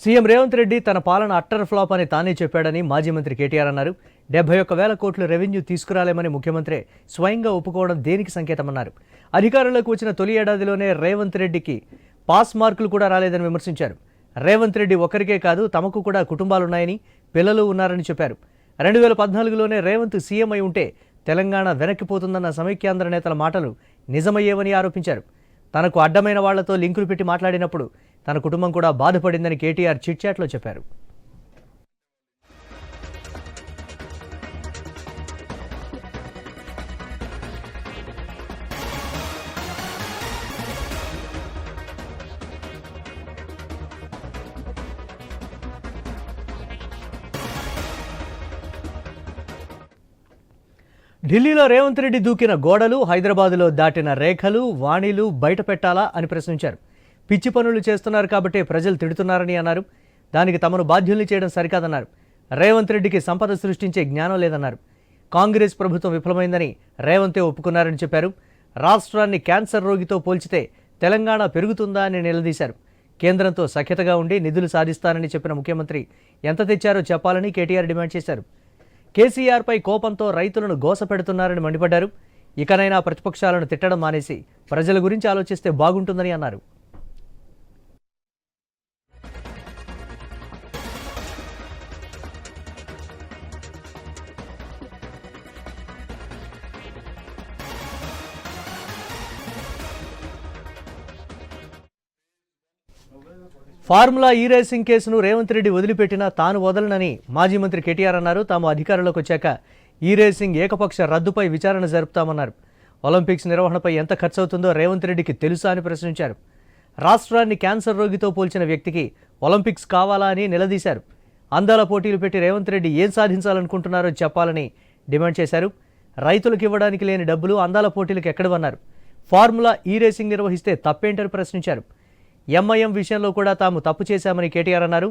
CM Revanth Reddy తన పాలన utter flop అని తానే చెప్పాడని మాజీ మంత్రి కేటీఆర్ అన్నారు. 71,000 కోట్ల రెవెన్యూ తీసుకురాలేమని ముఖ్యమంత్రి స్వయంగా ఒప్పుకోవడం దేనికి సంకేతమన్నారు. అధికారంలోకి వచ్చిన తొలి ఏడాదిలోనే రేవంత్ రెడ్డికి పాస్ మార్కులు కూడా రాలేదని విమర్శించారు. రేవంత్ రెడ్డి ఒక్కరికే కాదు, తమకు కూడా కుటుంబాలున్నాయని, పిల్లలు ఉన్నారని చెప్పారు. 2014లోనే రేవంత్ సీఎం అయి ఉంటే తెలంగాణ వెనక్కిపోతుందన్న సమైక్యాంధ్ర నేతల మాటలు నిజమయ్యేవని ఆరోపించారు. తనకు అడ్డమైన వాళ్లతో లింకులు పెట్టి మాట్లాడినప్పుడు తన కుటుంబం కూడా బాధపడిందని కేటీఆర్ చిట్చాట్లో చెప్పారు. ఢిల్లీలో రేవంత్ రెడ్డి దూకిన గోడలు, హైదరాబాదులో దాటిన రేఖలు, వాణిలు బయట పెట్టాలా అని ప్రశ్నించారు. పిచ్చి పనులు చేస్తున్నారు కాబట్టే ప్రజలు తిడుతున్నారని అన్నారు. దానికి తమను బాధ్యుల్ని చేయడం సరికాదన్నారు. రేవంత్ రెడ్డికి సంపద సృష్టించే జ్ఞానం లేదన్నారు. కాంగ్రెస్ ప్రభుత్వం విఫలమైందని రేవంతే ఒప్పుకున్నారని చెప్పారు. రాష్ట్రాన్ని క్యాన్సర్ రోగితో పోల్చితే తెలంగాణ పెరుగుతుందా అని నిలదీశారు. కేంద్రంతో సఖ్యతగా ఉండి నిధులు సాధిస్తానని చెప్పిన ముఖ్యమంత్రి ఎంత తెచ్చారో చెప్పాలని కేటీఆర్ డిమాండ్ చేశారు. కేసీఆర్పై కోపంతో రైతులను గోసపెడుతున్నారని మండిపడ్డారు. ఇకనైనా ప్రతిపక్షాలను తిట్టడం మానేసి ప్రజల గురించి ఆలోచిస్తే బాగుంటుందని అన్నారు. ఫార్ములా ఈ రేసింగ్ కేసును రేవంత్ రెడ్డి వదిలిపెట్టినా తాను వదలనని మాజీ మంత్రి కేటీఆర్ అన్నారు. తాము అధికారంలోకి వచ్చాక ఈ రేసింగ్ ఏకపక్ష రద్దుపై విచారణ జరుపుతామన్నారు. ఒలింపిక్స్ నిర్వహణపై ఎంత ఖర్చు అవుతుందో రేవంత్ రెడ్డికి తెలుసా అని ప్రశ్నించారు. రాష్ట్రాన్ని క్యాన్సర్ రోగితో పోల్చిన వ్యక్తికి ఒలింపిక్స్ కావాలా అని నిలదీశారు. అందాల పోటీలు పెట్టి రేవంత్ రెడ్డి ఏం సాధించాలనుకుంటున్నారో చెప్పాలని డిమాండ్ చేశారు. రైతులకు ఇవ్వడానికి లేని డబ్బులు అందాల పోటీలకు ఎక్కడవన్నారు. ఫార్ములా ఈ రేసింగ్ నిర్వహిస్తే తప్పేంటని ప్రశ్నించారు. ఎంఐఎం విషయంలో కూడా తాము తప్పు చేశామని కేటీఆర్ అన్నారు.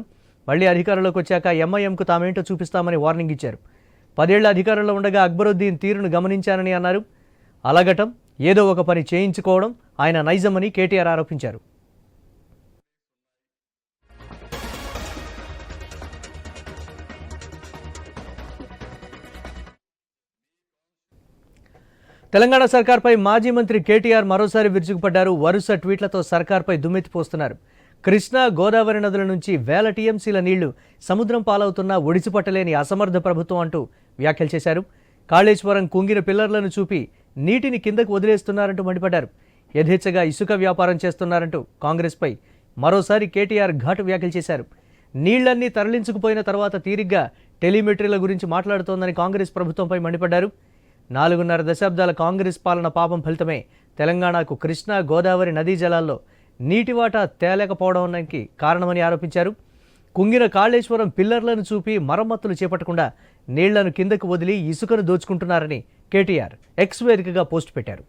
మళ్లీ అధికారంలోకి వచ్చాక ఎంఐఎంకు తామేంటో చూపిస్తామని వార్నింగ్ ఇచ్చారు. 10 ఏళ్ల అధికారంలో ఉండగా అక్బరుద్దీన్ తీరును గమనించానని అన్నారు. అలగటం, ఏదో ఒక పని చేయించుకోవడం ఆయన నైజమని కేటీఆర్ ఆరోపించారు. తెలంగాణ సర్కార్పై మాజీ మంత్రి కేటీఆర్ మరోసారి విరుచుకుపడ్డారు. వరుస ట్వీట్లతో సర్కార్పై దుమ్మెత్తిపోస్తున్నారు. కృష్ణా, గోదావరి నదుల నుంచి వేల టీఎంసీల నీళ్లు సముద్రం పాలవుతున్నా ఒడిసిపట్టలేని అసమర్థ ప్రభుత్వం అంటూ వ్యాఖ్యలు చేశారు. కాళేశ్వరం కుంగిన పిల్లర్లను చూపి నీటిని కిందకు వదిలేస్తున్నారంటూ మండిపడ్డారు. యథేచ్ఛగా ఇసుక వ్యాపారం చేస్తున్నారంటూ కాంగ్రెస్పై మరోసారి కేటీఆర్ ఘాటు వ్యాఖ్యలు చేశారు. నీళ్లన్నీ తరలించుకుపోయిన తర్వాత తీరిగ్గా టెలిమెట్రీల గురించి మాట్లాడుతోందని కాంగ్రెస్ ప్రభుత్వంపై మండిపడ్డారు. 4.5 దశాబ్దాల కాంగ్రెస్ పాలన పాపం ఫలితమే తెలంగాణకు కృష్ణా, గోదావరి నదీ జలాల్లో నీటి వాటా తేలేకపోవడానికి కారణమని ఆరోపించారు. కుంగిన కాళేశ్వరం పిల్లర్లను చూపి మరమ్మతులు చేపట్టకుండా నీళ్లను కిందకు వదిలి ఇసుకను దోచుకుంటున్నారని కేటీఆర్ ఎక్స్ వేదికగా పోస్ట్ పెట్టారు.